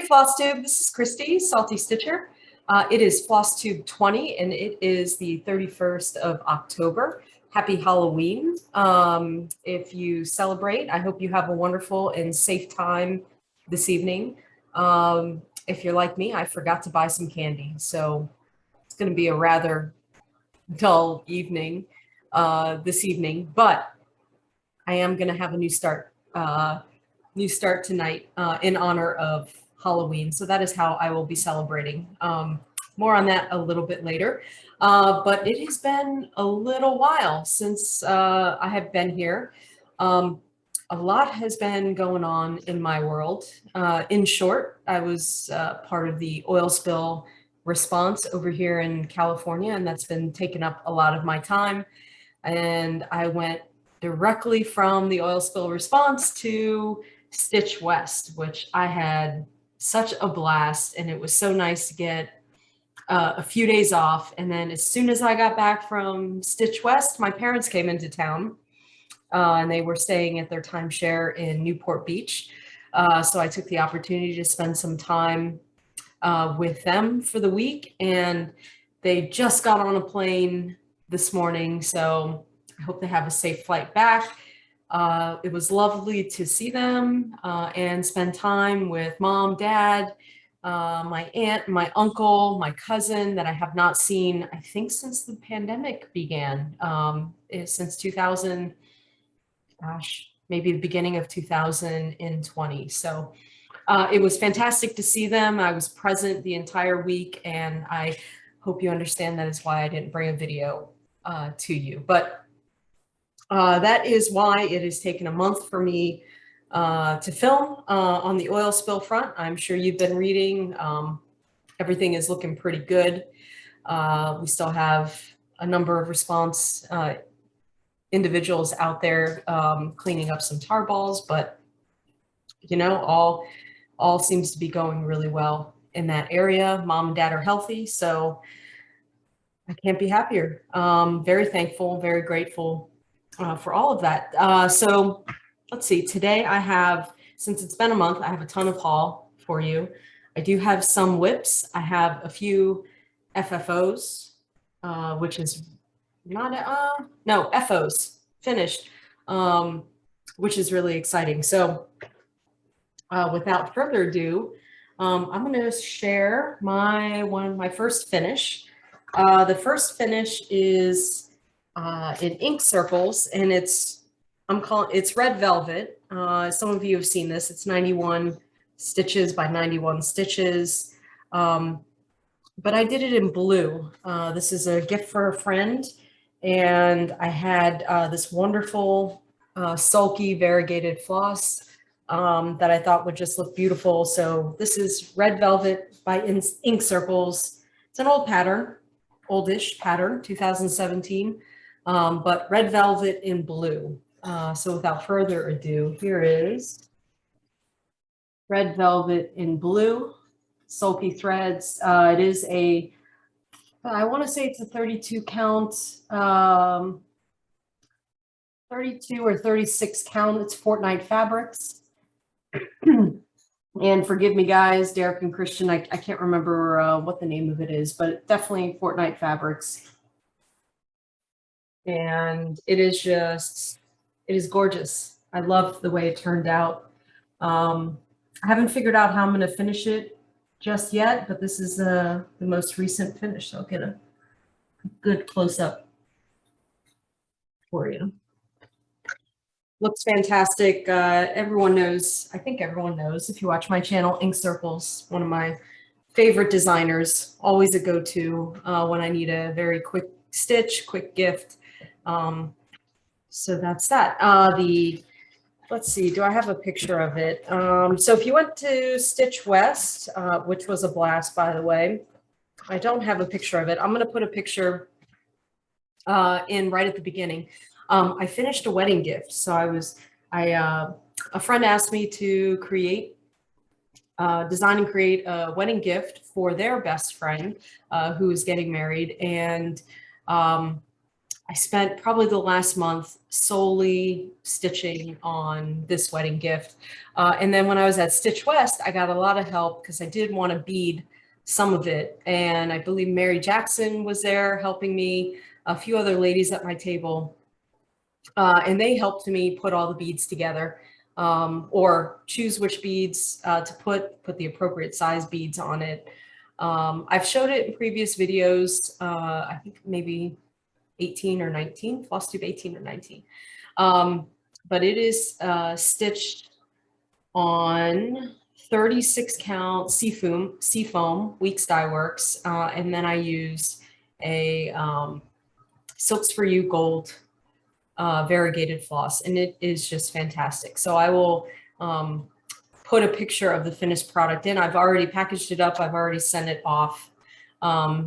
Floss Tube. This is Christy, Salty Stitcher. It is Floss Tube 20, and it is the 31st of October. Happy Halloween. If you celebrate, I hope you have a wonderful and safe time this evening. If you're like me, I forgot to buy some candy, so it's going to be a rather dull evening this evening, but I am going to have a new start tonight in honor of Halloween. So that is how I will be celebrating. More on that a little bit later. But it has been a little while since I have been here. A lot has been going on in my world. In short, I was part of the oil spill response over here in California, and that's been taking up a lot of my time. And I went directly from the oil spill response to Stitch West, which I had such a blast, and it was so nice to get a few days off. And then as soon as I got back from Stitch West, my parents came into town, and they were staying at their timeshare in Newport Beach. So I took the opportunity to spend some time with them for the week, and they just got on a plane this morning, so I hope they have a safe flight back. It was lovely to see them and spend time with mom, dad, my aunt, my uncle, my cousin that I have not seen, I think, since the pandemic began, since 2000, gosh, maybe the beginning of 2020. So it was fantastic to see them. I was present the entire week, and I hope you understand that is why I didn't bring a video to you. But that is why it has taken a month for me to film on the oil spill front. I'm sure you've been reading. Everything is looking pretty good. We still have a number of response individuals out there cleaning up some tar balls, but you know, all seems to be going really well in that area. Mom and dad are healthy, so I can't be happier. Very thankful, very grateful for all of that. So let's see, today I have, since it's been a month, I have a ton of haul for you. I do have some whips. I have a few FFOs, which is not, no, FOs finished, which is really exciting. So without further ado, I'm going to share my first finish. The first finish is in ink circles, and it's red velvet. Some of you have seen this. It's 91 stitches by 91 stitches, but I did it in blue. This is a gift for a friend, and I had this wonderful sulky variegated floss that I thought would just look beautiful. So this is red velvet by ink circles. It's an old pattern, oldish pattern, 2017, but red velvet in blue. So without further ado, here is red velvet in blue, sulky threads. It is I want to say it's a 32 count, 32 or 36 count. It's Fortnite Fabrics. And forgive me, guys, Derek and Christian, I can't remember what the name of it is, but definitely Fortnite Fabrics. And it is gorgeous. I love the way it turned out. I haven't figured out how I'm going to finish it just yet, but this is the most recent finish. So I'll get a good close-up for you. Looks fantastic. Everyone knows, I think everyone knows, if you watch my channel, Ink Circles, one of my favorite designers, always a go-to when I need a very quick stitch, quick gift. So that's that. Let's see, do I have a picture of it? So if you went to Stitch West, which was a blast, by the way, I don't have a picture of it. I'm going to put a picture in right at the beginning. I finished a wedding gift. So a friend asked me to design and create a wedding gift for their best friend who is getting married. And I spent probably the last month solely stitching on this wedding gift. And then when I was at Stitch West, I got a lot of help because I did want to bead some of it. And I believe Mary Jackson was there helping me, a few other ladies at my table. And they helped me put all the beads together, or choose which beads to put the appropriate size beads on it. I've showed it in previous videos, I think maybe 18 or 19, Floss tube 18 or 19. But it is stitched on 36 count seafoam Weeks Dye Works, and then I use a Silks for You gold variegated floss, and it is just fantastic. So I will put a picture of the finished product in. I've already packaged it up. I've already sent it off,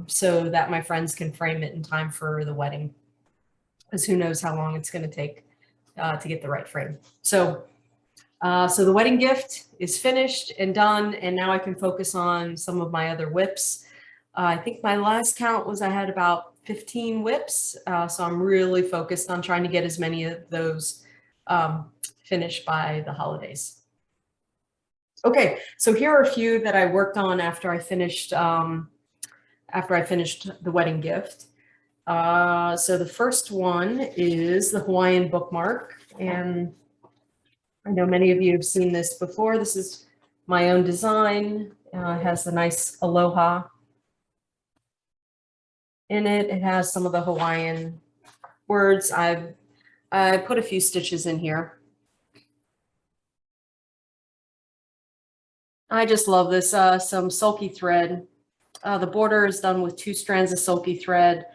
so that my friends can frame it in time for the wedding, because who knows how long it's going to take to get the right frame. So the wedding gift is finished and done, and now I can focus on some of my other whips. I think my last count was I had about 15 whips, so I'm really focused on trying to get as many of those finished by the holidays. Okay, so here are a few that I worked on after I finished the wedding gift. So the first one is the Hawaiian bookmark, and I know many of you have seen this before. This is my own design. It has the nice aloha in it. It has some of the Hawaiian words. I put a few stitches in here. I just love this, some sulky thread. The border is done with 2 strands of sulky thread,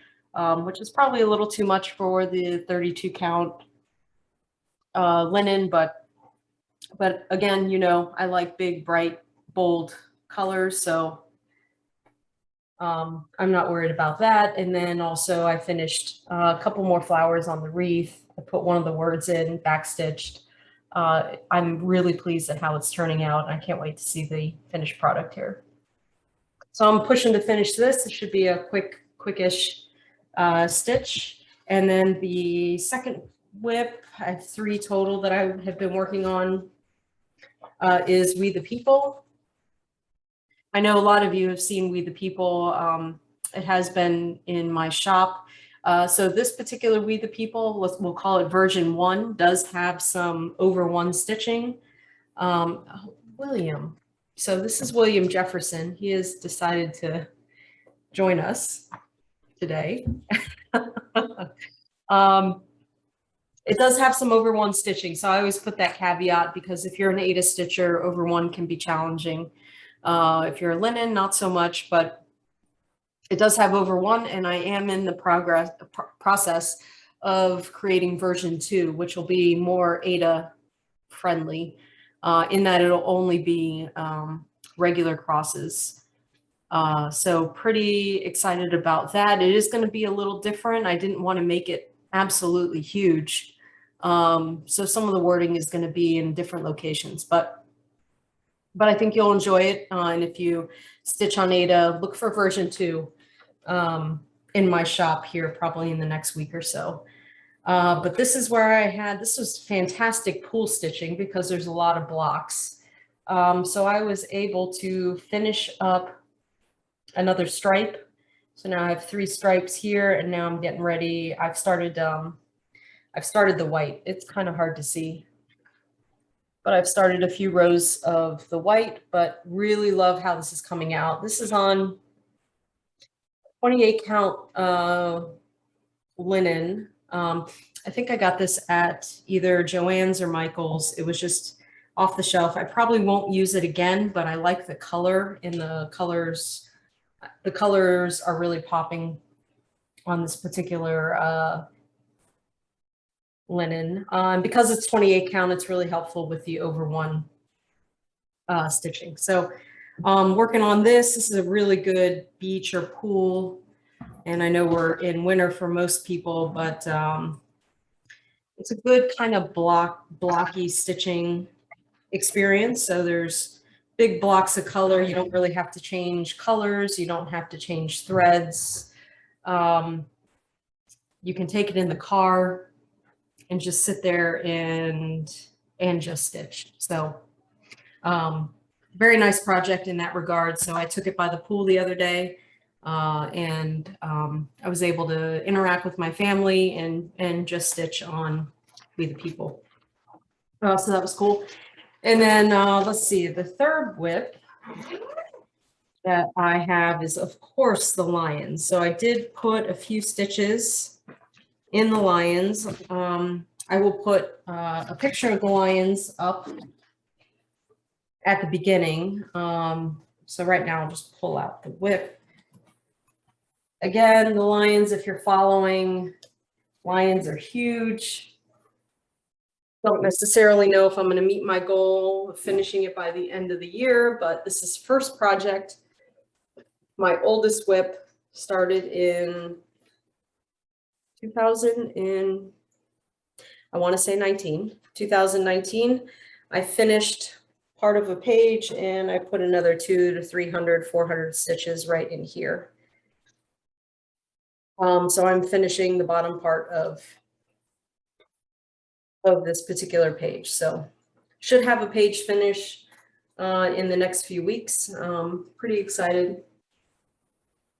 which is probably a little too much for the 32 count linen, but again, you know, I like big, bright, bold colors, so I'm not worried about that. And then also I finished a couple more flowers on the wreath. I put one of the words in, backstitched. I'm really pleased at how it's turning out. I can't wait to see the finished product here. So I'm pushing to finish this. It should be a quickish stitch. And then the second whip, I have 3 total that I have been working on, is We the People. I know a lot of you have seen We the People. It has been in my shop. So this particular We the People, we'll call it version 1, does have some over 1 stitching. William. So this is William Jefferson. He has decided to join us today. It does have some over 1 stitching. So I always put that caveat, because if you're an Aida stitcher, over 1 can be challenging. If you're a linen, not so much, but it does have over 1, and I am in the process of creating version 2, which will be more Aida friendly, in that it'll only be regular crosses. So pretty excited about that. It is going to be a little different. I didn't want to make it absolutely huge. So some of the wording is going to be in different locations, but I think you'll enjoy it. And if you stitch on Aida, look for version 2 in my shop here, probably in the next week or so. But this is where this was fantastic pool stitching, because there's a lot of blocks. So I was able to finish up another stripe. So now I have 3 stripes here, and now I'm getting ready. I've started the white. It's kind of hard to see, but I've started a few rows of the white, but really love how this is coming out. This is on 28 count linen. I think I got this at either Joann's or Michael's. It was just off the shelf. I probably won't use it again, but I like the color, and the colors are really popping on this particular linen. Because it's 28 count, it's really helpful with the over 1 stitching. So working on this. This is a really good beach or pool, and I know we're in winter for most people, but it's a good kind of blocky stitching experience. So there's big blocks of color. You don't really have to change colors. You don't have to change threads. you can take it in the car and just sit there and just stitch. So very nice project in that regard. So I took it by the pool the other day, and I was able to interact with my family and just stitch on We the People. So that was cool. And then let's see, the third WIP that I have is, of course, the lions. So I did put a few stitches in the lions. I will put a picture of the lions up at the beginning. So right now I'll just pull out the WIP. Again, the lions, if you're following, lions are huge. Don't necessarily know if I'm going to meet my goal of finishing it by the end of the year, but this is first project. My oldest WIP started in 2019. I finished part of a page and I put another 200 to 300, 400 stitches right in here. So I'm finishing the bottom part of this particular page. So should have a page finish in the next few weeks. Pretty excited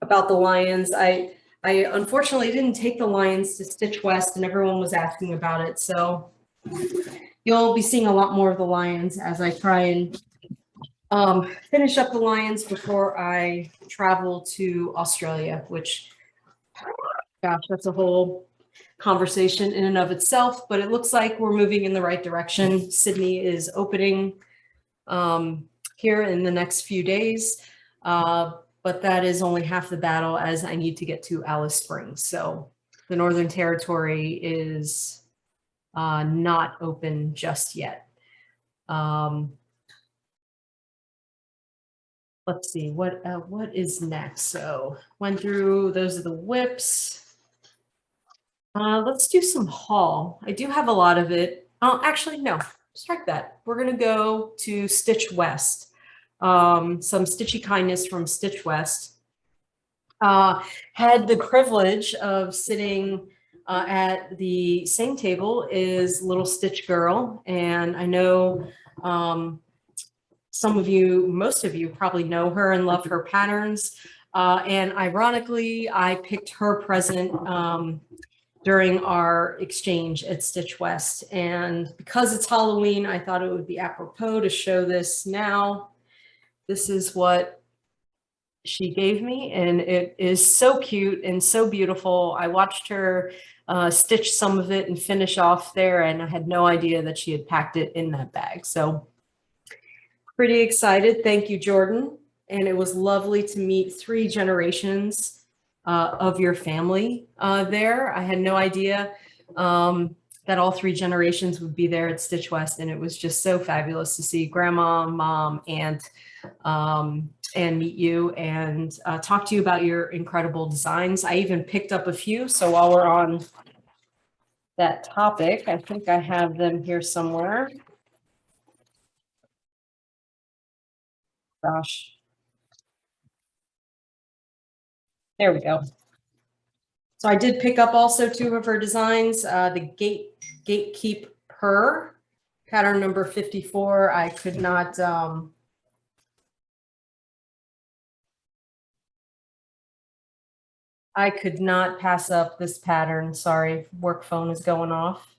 about the lions. I unfortunately didn't take the lions to Stitch West and everyone was asking about it. So you'll be seeing a lot more of the lions as I try and finish up the lions before I travel to Australia, which, gosh, that's a whole conversation in and of itself, but it looks like we're moving in the right direction. Sydney is opening here in the next few days, but that is only half the battle as I need to get to Alice Springs. So the Northern Territory is not open just yet. Let's see, what is next? So went through, those are the WIPs. Let's do some haul. I do have a lot of it. Oh, actually, no, strike that. We're going to go to Stitch West. Some Stitchy Kindness from Stitch West. Had the privilege of sitting at the same table as Little Stitch Girl. And I know some of you, most of you probably know her and love her patterns. And ironically, I picked her present during our exchange at Stitch West. And because it's Halloween, I thought it would be apropos to show this now. This is what she gave me, and it is so cute and so beautiful. I watched her stitch some of it and finish off there, and I had no idea that she had packed it in that bag. So pretty excited. Thank you, Jordan. And it was lovely to meet 3 generations of your family there. I had no idea that all 3 generations would be there at Stitch West, and it was just so fabulous to see Grandma, Mom, Aunt, and meet you and talk to you about your incredible designs. I even picked up a few, so while we're on that topic, I think I have them here somewhere. Gosh. There we go. So I did pick up also 2 of her designs. The Gatekeep Her, pattern number 54. I could not pass up this pattern. Sorry, work phone is going off.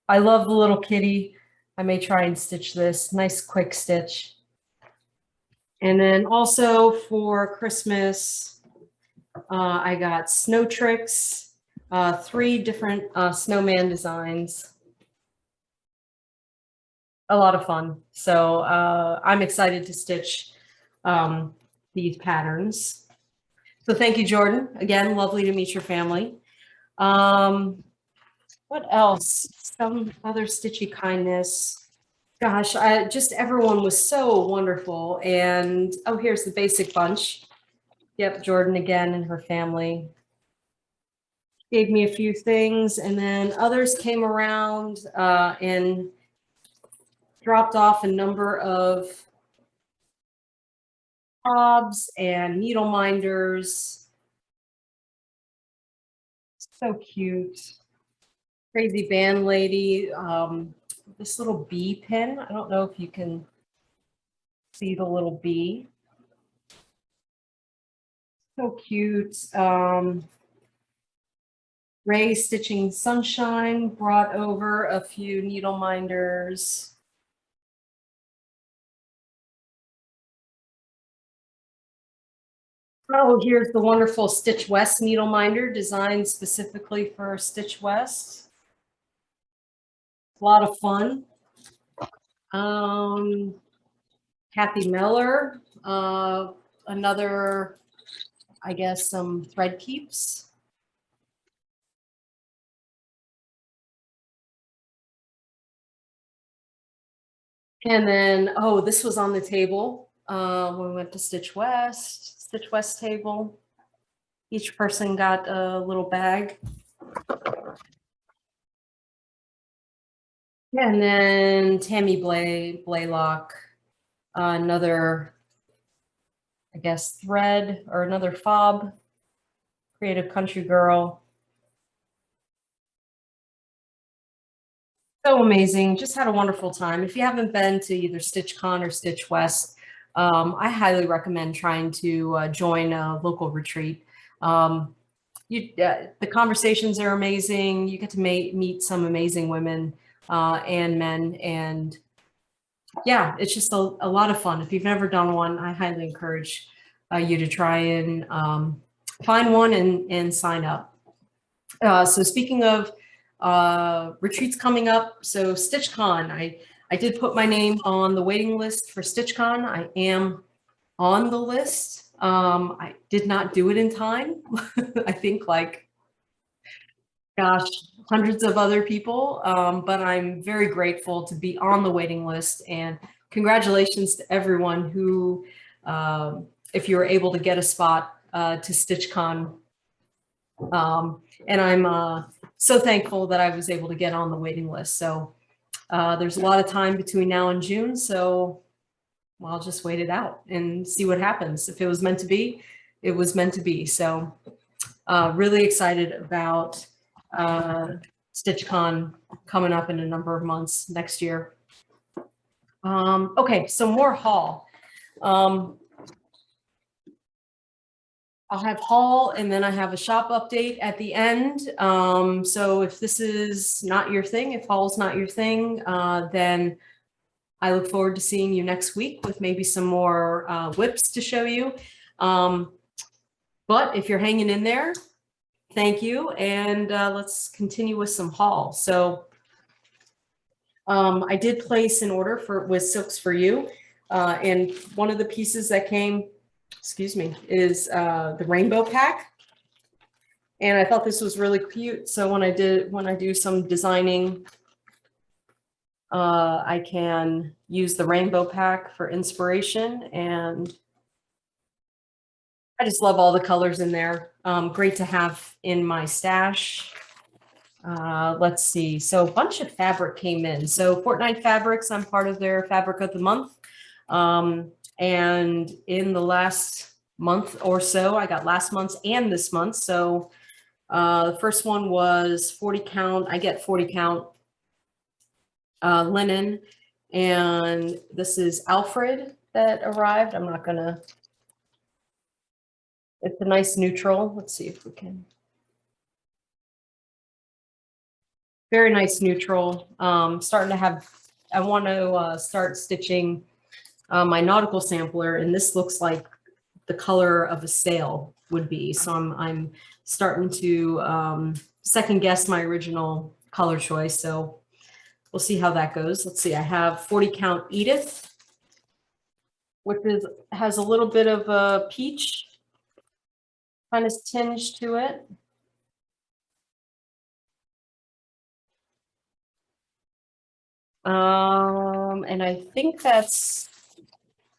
I love the little kitty. I may try and stitch this. Nice quick stitch. And then also for Christmas, I got Snow Tricks, 3 different snowman designs. A lot of fun. So I'm excited to stitch these patterns. So thank you, Jordan. Again, lovely to meet your family. What else? Some other Stitchy Kindness. Gosh, just everyone was so wonderful. And oh, here's the Basic Bunch. Yep, Jordan again and her family gave me a few things, and then others came around and dropped off a number of hobs and needle minders. So cute. Crazy band lady. This little bee pin. I don't know if you can see the little bee. So cute. Ray Stitching Sunshine brought over a few needle minders. Oh, here's the wonderful Stitch West needle minder designed specifically for Stitch West. A lot of fun. Kathy Miller, another, I guess, some thread keeps. And then, oh, this was on the table when we went to Stitch West table. Each person got a little bag. And then Tammy Blaylock, another, I guess, thread or another fob, Creative Country Girl. So amazing. Just had a wonderful time. If you haven't been to either StitchCon or Stitch West, I highly recommend trying to join a local retreat. The conversations are amazing. You get to meet some amazing women and men, and yeah, it's just a lot of fun. If you've never done one, I highly encourage you to try and find one and sign up. So speaking of retreats coming up, so StitchCon, I did put my name on the waiting list for StitchCon. I am on the list. I did not do it in time. I think like, gosh, hundreds of other people, but I'm very grateful to be on the waiting list, and congratulations to everyone who, if you were able to get a spot to StitchCon. And I'm so thankful that I was able to get on the waiting list. So there's a lot of time between now and June, so I'll just wait it out and see what happens. If it was meant to be, it was meant to be. So really excited about StitchCon coming up in a number of months next year. Okay, so more haul. I'll have haul and then I have a shop update at the end. So if this is not your thing, if haul's not your thing, then I look forward to seeing you next week with maybe some more whips to show you. But if you're hanging in there, thank you. And let's continue with some haul. So I did place an order with Silks for You. And one of the pieces that came, excuse me, is the rainbow pack. And I thought this was really cute. So when I do some designing, I can use the rainbow pack for inspiration, and I just love all the colors in there. Great to have in my stash. Let's see. So a bunch of fabric came in. So Fortnite Fabrics, I'm part of their Fabric of the Month. And in the last month or so, I got last month's and this month. So the first one was 40 count. I get 40 count linen. And this is Alfred that arrived. I'm not gonna, it's a nice neutral. Let's see if we can. Very nice neutral. Starting to have, I want to start stitching my nautical sampler, and this looks like the color of a sail would be. So I'm starting to second guess my original color choice. So we'll see how that goes. Let's see. I have 40 count Edith, which has a little bit of a peach kind of tinge to it. And I think that's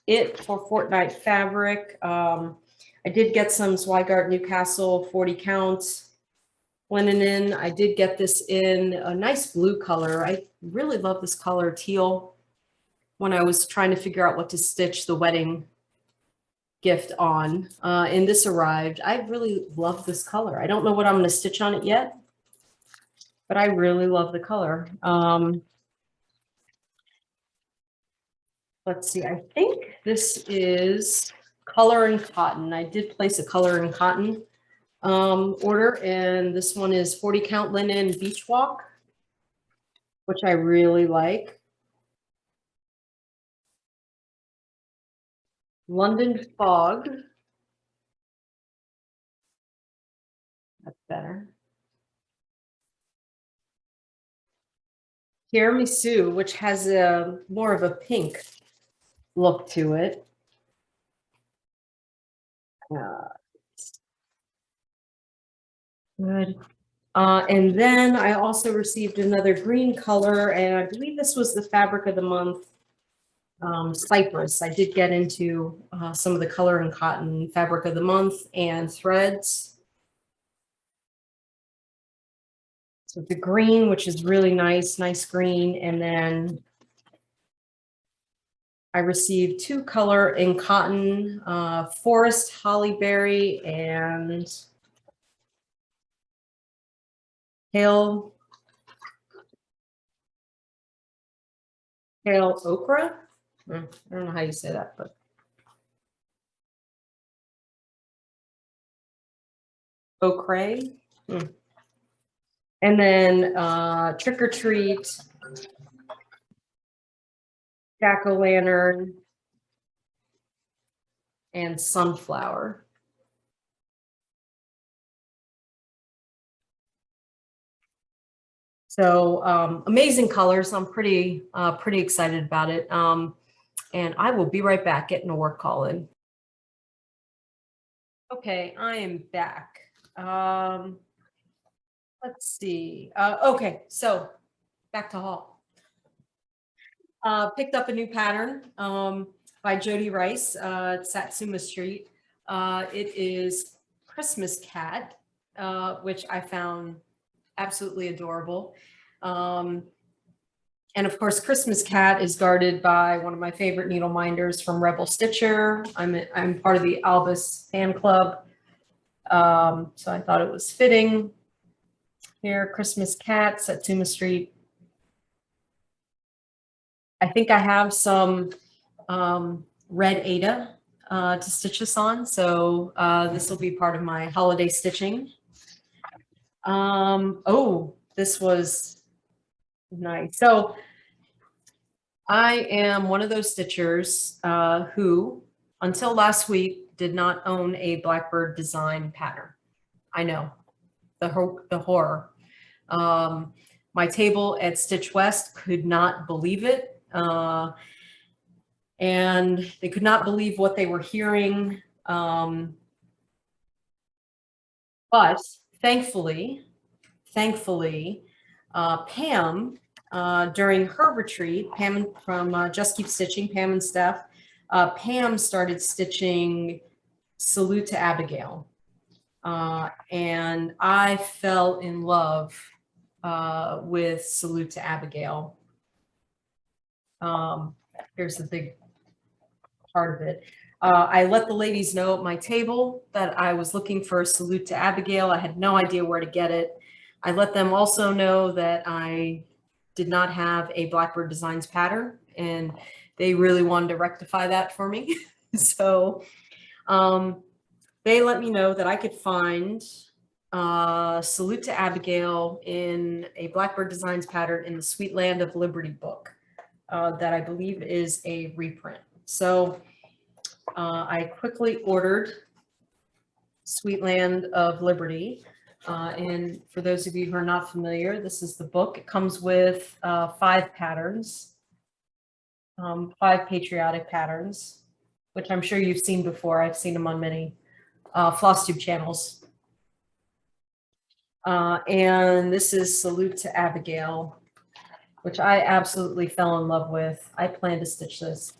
it for Fortnite Fabric. I did get some Zweigart Newcastle 40 count linen in. I did get this in a nice blue color. I really love this color, teal, when I was trying to figure out what to stitch the wedding gift on, and this arrived. I really love this color. I don't know what I'm going to stitch on it yet, but I really love the color. Let's see, I think this is color and cotton. I did place a color and cotton order, and this one is 40 count linen beach walk, which I really like. London fog. That's better. Tiramisu, which has a more of a pink look to it. Good. And then I also received another green color, and I believe this was the fabric of the month, Cypress. I did get into some of the color and cotton fabric of the month and threads. So the green, which is really nice, nice green. And then I received two color in cotton, Forest Hollyberry and Pale Okra. I don't know how you say that, but Okra. And then Trick or Treat, Jack-o'-lantern, and Sunflower. So amazing colors. I'm pretty excited about it. And I will be right back getting a work call in. Okay, I am back. Let's see. Okay, so back to haul. Picked up a new pattern by Jody Rice at Satsuma Street. It is Christmas Cat, which I found absolutely adorable. And of course, Christmas Cat is guarded by one of my favorite needle minders from Rebel Stitcher. I'm part of the Albus fan club. So I thought it was fitting. Here, Christmas Cat, Satsuma Street. I think I have some red Aida to stitch this on. So this will be part of my holiday stitching. Oh, this was nice. So I am one of those stitchers who, until last week, did not own a Blackbird design pattern. I know, the horror. My table at Stitch West could not believe it. And they could not believe what they were hearing. But thankfully, Pam, during her retreat, Pam from Just Keep Stitching, Pam and Steph, Pam started stitching Salute to Abigail. And I fell in love with Salute to Abigail. Here's the big part of it. I let the ladies know at my table that I was looking for a Salute to Abigail. I had no idea where to get it. I let them also know that I did not have a Blackbird Designs pattern, and they really wanted to rectify that for me. So they let me know that I could find Salute to Abigail in a Blackbird Designs pattern in the Sweet Land of Liberty book that I believe is a reprint. So I quickly ordered Sweet Land of Liberty. And for those of you who are not familiar, this is the book. It comes with 5 patterns, 5 patriotic patterns, which I'm sure you've seen before. I've seen them on many FlossTube channels. And this is Salute to Abigail, which I absolutely fell in love with. I plan to stitch this.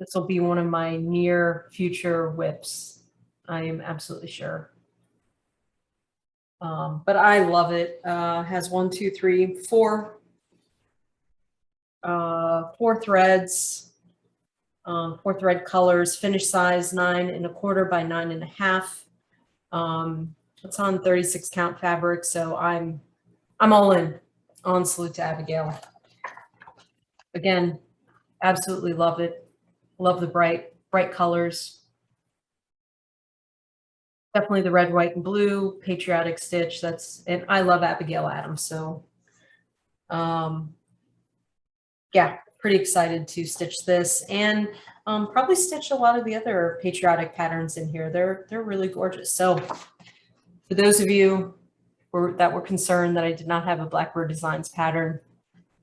This will be one of my near future whips. I am absolutely sure. But I love it. Has 1, 2, 3, 4 threads. 4 thread colors, finish size 9¼ by 9½. It's on 36 count fabric, so I'm all in on Salute to Abigail. Again, absolutely love it. Love the bright colors. Definitely the red, white, and blue patriotic stitch. And I love Abigail Adams, so yeah, pretty excited to stitch this and probably stitch a lot of the other patriotic patterns in here. They're really gorgeous. So for those of you that were concerned that I did not have a Blackbird Designs pattern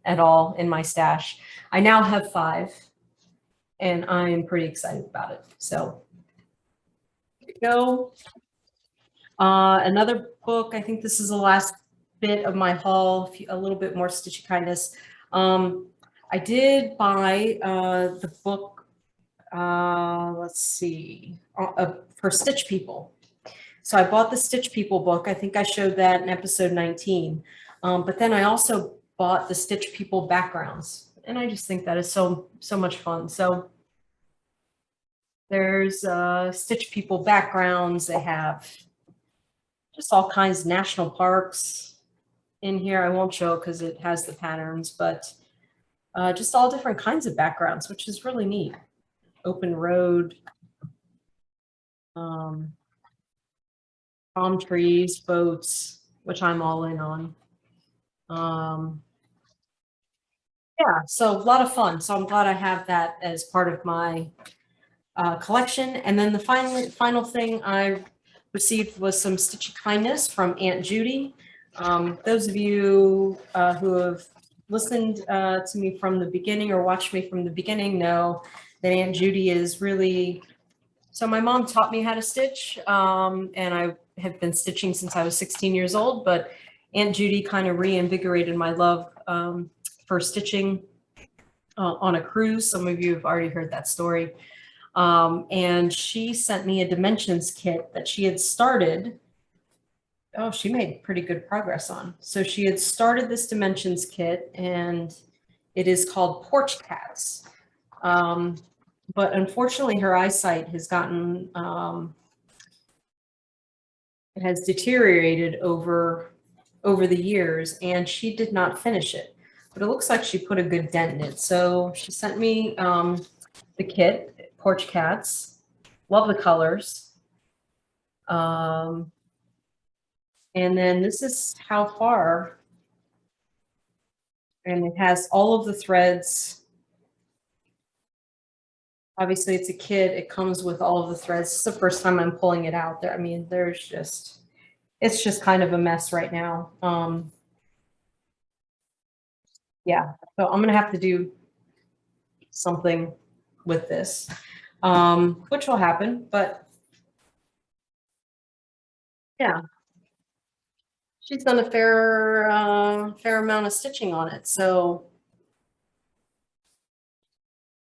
at all in my stash, I now have 5, and I'm pretty excited about it. So here we go. Another book, I think this is the last bit of my haul, a little bit more Stitchy Kindness. I did buy the book, let's see, for Stitch People. So I bought the Stitch People book. I think I showed that in episode 19. But then I also bought the Stitch People backgrounds. And I just think that is so much fun. So there's Stitch People backgrounds. They have just all kinds of national parks in here. I won't show because it has the patterns, but just all different kinds of backgrounds, which is really neat. Open road, palm trees, boats, which I'm all in on. Yeah, so a lot of fun. So I'm glad I have that as part of my collection. And then the final thing I received was some Stitchy Kindness from Aunt Judy. Those of you who have listened to me from the beginning or watched me from the beginning know that Aunt Judy is really, so my mom taught me how to stitch, and I have been stitching since I was 16 years old, but Aunt Judy kind of reinvigorated my love for stitching on a cruise. Some of you have already heard that story. And she sent me a dimensions kit that she had started. Oh, she made pretty good progress on. So she had started this dimensions kit, and it is called Porch Cats. But unfortunately, her eyesight has gotten, it has deteriorated over the years, and she did not finish it. But it looks like she put a good dent in it. So she sent me the kit, Porch Cats. Love the colors. And then this is how far, and it has all of the threads. Obviously it's a kit, it comes with all of the threads. It's the first time I'm pulling it out there. I mean, it's just kind of a mess right now. Yeah, so I'm gonna have to do something with this, which will happen, but yeah. She's done a fair amount of stitching on it, so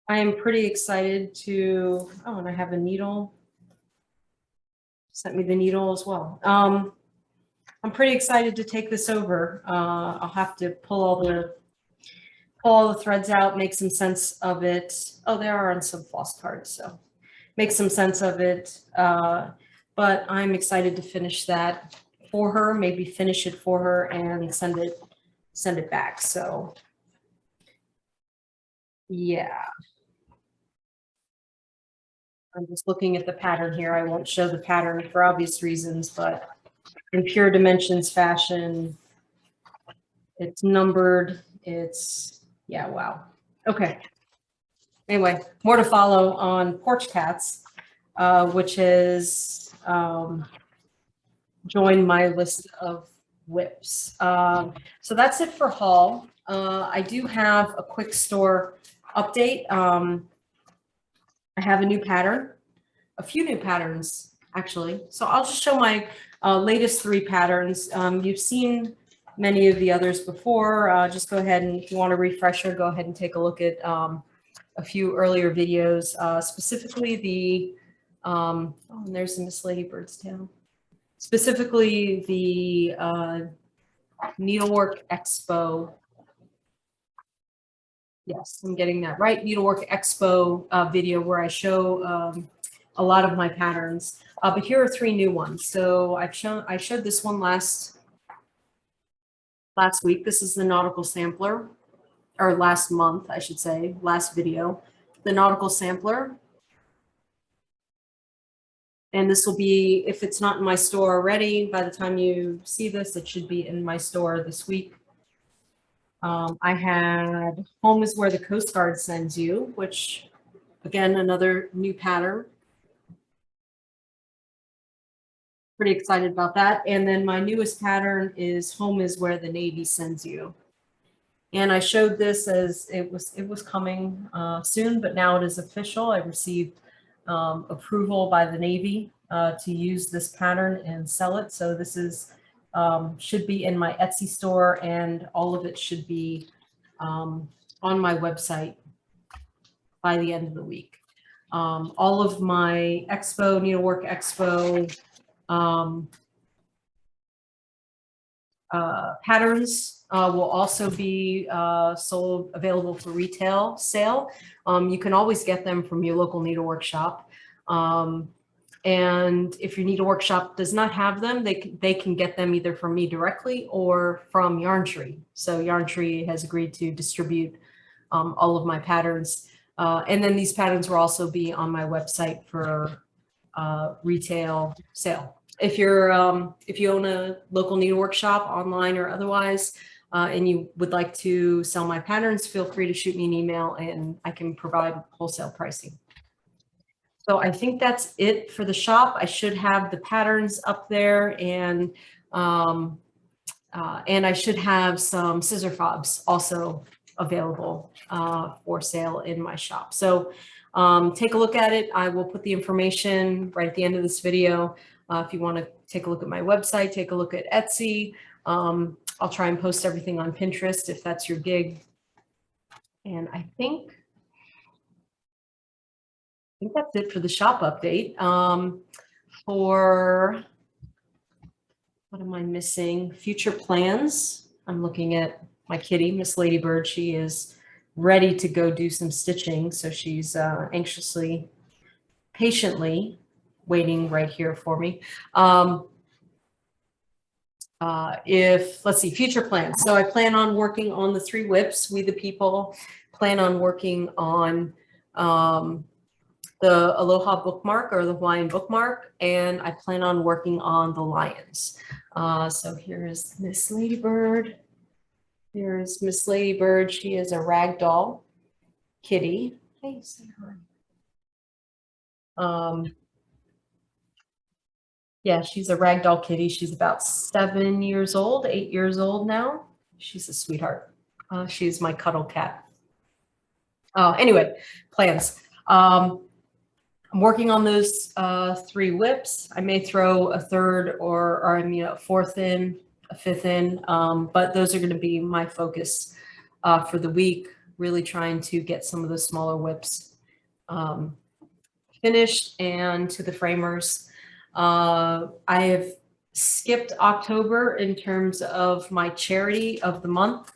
I am pretty excited to. Oh, and I have a needle. Sent me the needle as well. I'm pretty excited to take this over. I'll have to pull all the threads out, make some sense of it. Oh, there are on some floss cards, so make some sense of it. But I'm excited to finish that for her, maybe finish it for her and send it back. So yeah. I'm just looking at the pattern here. I won't show the pattern for obvious reasons, but in pure dimensions fashion, it's numbered. Yeah, wow. Okay. Anyway, more to follow on Porch Cats, which has joined my list of whips. So that's it for haul. I do have a quick store update. I have a new pattern, a few new patterns actually. So I'll just show my latest 3 patterns. You've seen many of the others before. Just go ahead and if you want a refresher, go ahead and take a look at a few earlier videos, specifically the, oh, and there's the Miss Ladybird's tail. Specifically the Needlework Expo Yes, I'm getting that right. Needlework Expo video where I show a lot of my patterns. But here are 3 new ones. So I showed this one last week. This is the nautical sampler, or last month, I should say, last video. The nautical sampler. And this will be, if it's not in my store already, by the time you see this, it should be in my store this week. I had Home is Where the Coast Guard Sends You, which, again, another new pattern. Pretty excited about that. And then my newest pattern is Home is Where the Navy Sends You. And I showed this as it was coming soon, but now it is official. I received approval by the Navy to use this pattern and sell it. So this is should be in my Etsy store, and all of it should be on my website by the end of the week. All of my Expo, Needlework Expo patterns will also be available for retail sale. You can always get them from your local needlework shop. And if your needlework shop does not have them, they can get them either from me directly or from Yarn Tree. So Yarn Tree has agreed to distribute all of my patterns. And then these patterns will also be on my website for retail sale. If you own a local needlework shop, online or otherwise, and you would like to sell my patterns, feel free to shoot me an email and I can provide wholesale pricing. So I think that's it for the shop. I should have the patterns up there, and I should have some scissor fobs also available for sale in my shop. So take a look at it. I will put the information right at the end of this video. If you want to take a look at my website, take a look at Etsy. I'll try and post everything on Pinterest if that's your gig. And I think that's it for the shop update. For what am I missing? Future plans. I'm looking at my kitty, Miss Ladybird. She is ready to go do some stitching. So she's anxiously, patiently waiting right here for me. Let's see, future plans. So I plan on working on the 3 whips. We the People plan on working on the Aloha bookmark, or the Hawaiian bookmark, and I plan on working on the lions. So here's Miss Ladybird. Here's Miss Ladybird. She is a ragdoll kitty. Hey, say hi. Yeah, she's a ragdoll kitty. She's about 7 years old, 8 years old now. She's a sweetheart. She's my cuddle cat. Anyway, plans. I'm working on those 3 whips. I may throw a third or I mean a fourth in, a fifth in, but those are going to be my focus for the week. Really trying to get some of the smaller whips finished and to the framers. I have skipped October in terms of my charity of the month.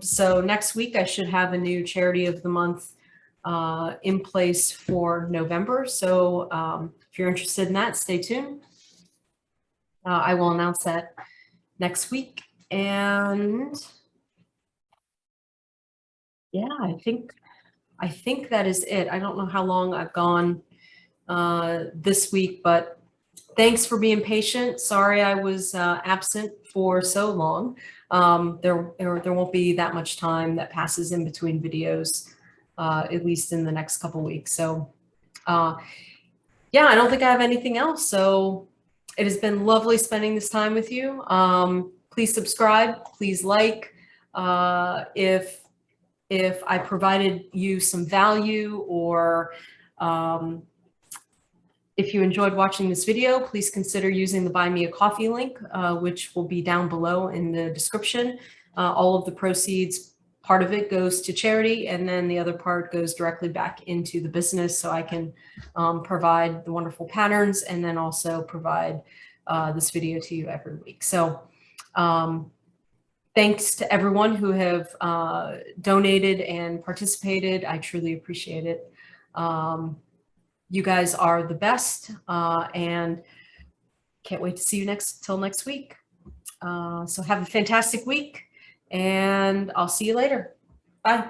So next week I should have a new charity of the month in place for November. So if you're interested in that, stay tuned. I will announce that next week. And yeah, I think that is it. I don't know how long I've gone this week, but thanks for being patient. Sorry I was absent for so long. There won't be that much time that passes in between videos. At least in the next couple weeks. So yeah, I don't think I have anything else. So it has been lovely spending this time with you. Please subscribe, please like. If I provided you some value, or if you enjoyed watching this video, please consider using the Buy Me a Coffee link, which will be down below in the description. All of the proceeds, part of it goes to charity, and then the other part goes directly back into the business, so I can provide the wonderful patterns and then also provide this video to you every week. So Thanks to everyone who have donated and participated. I truly appreciate it. You guys are the best, and can't wait to see you till next week. So have a fantastic week, and I'll see you later. Bye.